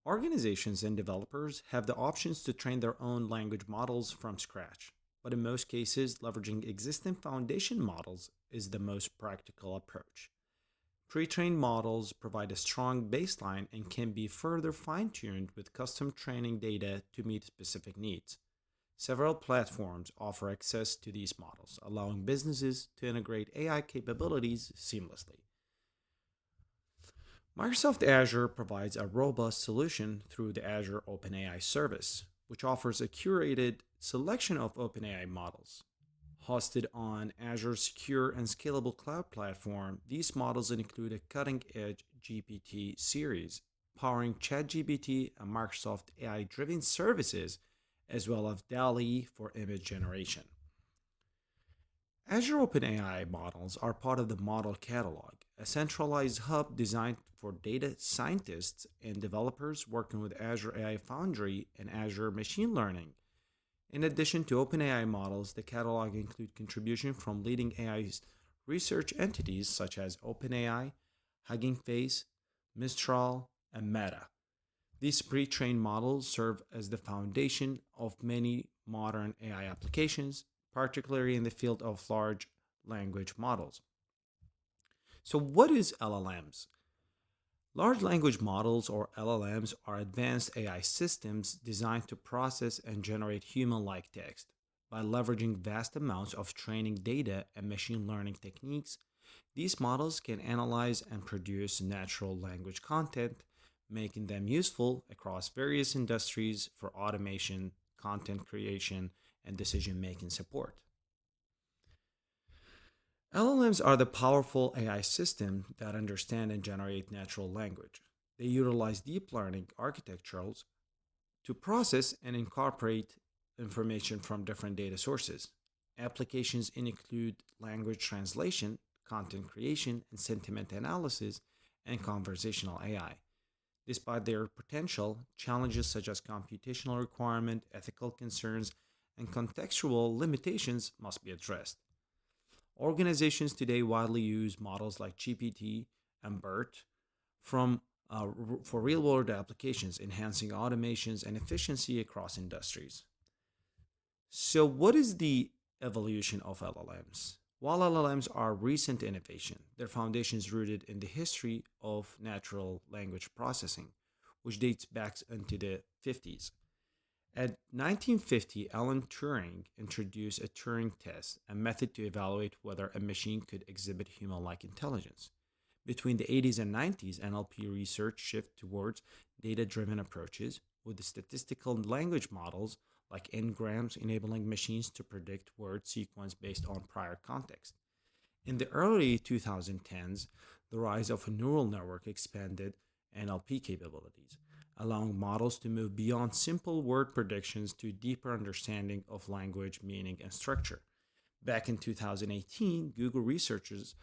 Organizations and developers have the options to train their own language models from scratch, but in most cases, leveraging existing foundation models is the most practical approach. Pre trained models provide a strong baseline and can be further fine tuned with custom training data to meet specific needs. Several platforms offer access to these models, allowing businesses to integrate AI capabilities seamlessly. Microsoft Azure provides a robust solution through the Azure OpenAI service, which offers a curated selection of OpenAI models. Hosted on Azure's secure and scalable cloud platform, these models include a cutting edge GPT series powering ChatGPT and Microsoft AI driven services, as well as DALI for image generation. Azure OpenAI models are part of the Model Catalog, a centralized hub designed for data scientists and developers working with Azure AI Foundry and Azure Machine Learning. In addition to OpenAI models, the catalog includes contributions from leading AI research entities such as OpenAI, Hugging Face, Mistral, and Meta. These pre-trained models serve as the foundation of many modern AI applications, particularly in the field of large language models. So, what is LLMs? Large language models, or LLMs, are advanced AI systems designed to process and generate human like text. By leveraging vast amounts of training data and machine learning techniques, these models can analyze and produce natural language content, making them useful across various industries for automation, content creation, and decision making support. LLMs are the powerful AI systems that understand and generate natural language. They utilize deep learning architectures to process and incorporate information from different data sources. Applications include language translation, content creation, and sentiment analysis, and conversational AI. Despite their potential, challenges such as computational requirement, ethical concerns, and contextual limitations must be addressed. Organizations today widely use models like GPT and BERT from, for real world applications, enhancing automations and efficiency across industries. So, what is the evolution of LLMs? While LLMs are recent innovation, their foundation is rooted in the history of natural language processing, which dates back into the 50s. At 1950, Alan Turing introduced a Turing test, a method to evaluate whether a machine could exhibit human like intelligence. Between the 80s and 90s, NLP research shifted towards data driven approaches, with the statistical language models like n-grams enabling machines to predict word sequence based on prior context. In the early 2010s, the rise of a neural network expanded NLP capabilities, allowing models to move beyond simple word predictions to deeper understanding of language, meaning, and structure. Back in 2018, Google researchers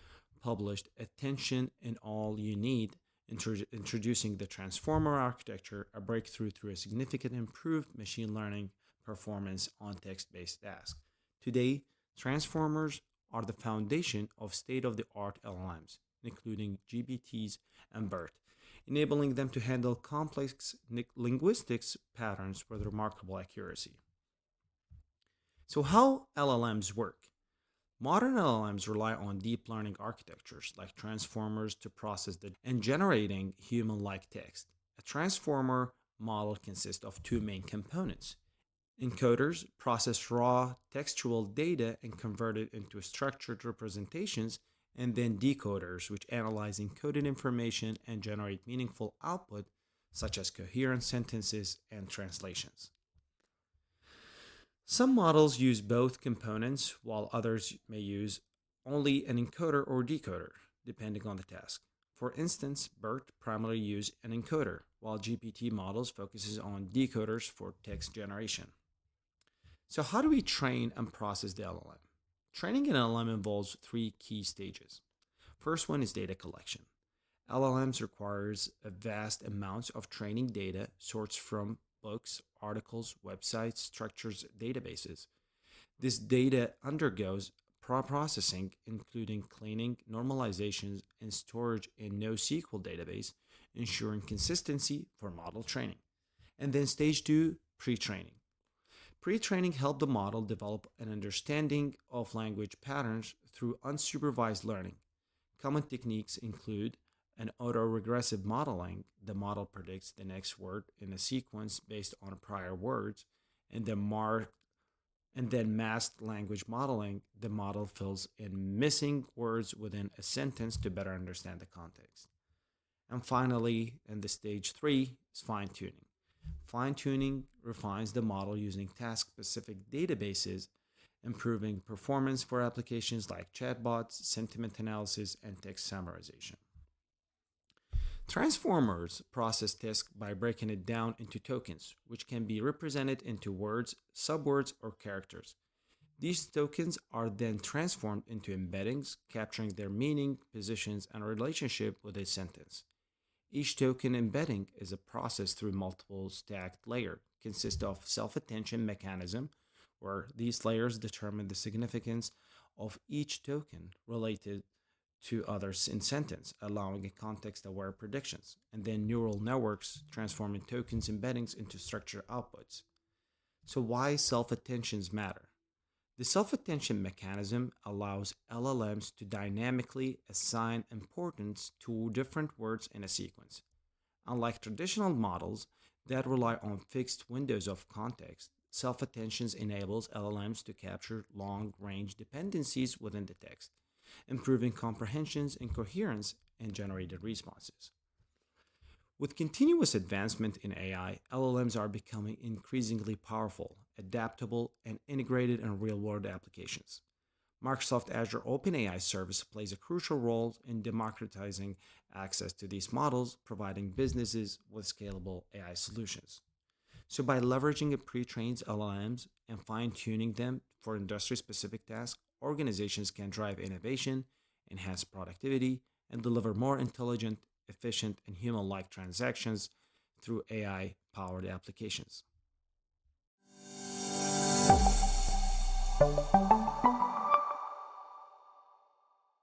published Attention in All You Need, introducing the transformer architecture, a breakthrough through a significant improved machine learning performance on text-based tasks. Today, transformers are the foundation of state-of-the-art LLMs, including GPTs and BERT, enabling them to handle complex linguistics patterns with remarkable accuracy. So, how LLMs work? Modern LLMs rely on deep learning architectures like transformers to process and generating human like text. A transformer model consists of two main components. Encoders process raw textual data and convert it into structured representations, and then decoders, which analyze encoded information and generate meaningful output, such as coherent sentences and translations. Some models use both components, while others may use only an encoder or decoder, depending on the task. For instance, BERT primarily uses an encoder, while GPT models focuses on decoders for text generation. So how do we train and process the LLM? Training an LLM involves three key stages. First one is data collection. LLMs requires a vast amounts of training data sourced from books, articles, websites, structures, databases. This data undergoes processing, including cleaning, normalizations, and storage in NoSQL database, ensuring consistency for model training. And then stage two, pre training. Pre training helped the model develop an understanding of language patterns through unsupervised learning. Common techniques include an autoregressive modeling. The model predicts the next word in a sequence based on prior words, and then masked language modeling. The model fills in missing words within a sentence to better understand the context. And finally, in the stage three, is fine tuning. Fine tuning refines the model using task specific databases, improving performance for applications like chatbots, sentiment analysis, and text summarization. Transformers process text by breaking it down into tokens, which can be represented into words, subwords, or characters. These tokens are then transformed into embeddings, capturing their meaning, positions, and relationship with a sentence. Each token embedding is a process through multiple stacked layers, consist of self-attention mechanism, where these layers determine the significance of each token related to others in sentence, allowing a context-aware predictions, and then neural networks transforming tokens embeddings into structured outputs. So why self-attentions matter? The self-attention mechanism allows LLMs to dynamically assign importance to different words in a sequence. Unlike traditional models that rely on fixed windows of context, self-attentions enables LLMs to capture long-range dependencies within the text, improving comprehensions and coherence in generated responses. With continuous advancement in AI, LLMs are becoming increasingly powerful, adaptable, and integrated in real world applications. Microsoft Azure OpenAI service plays a crucial role in democratizing access to these models, providing businesses with scalable AI solutions. So, by leveraging a pre-trained LLMs and fine-tuning them for industry-specific tasks, organizations can drive innovation, enhance productivity, and deliver more intelligent, efficient, and human-like transactions through AI-powered applications.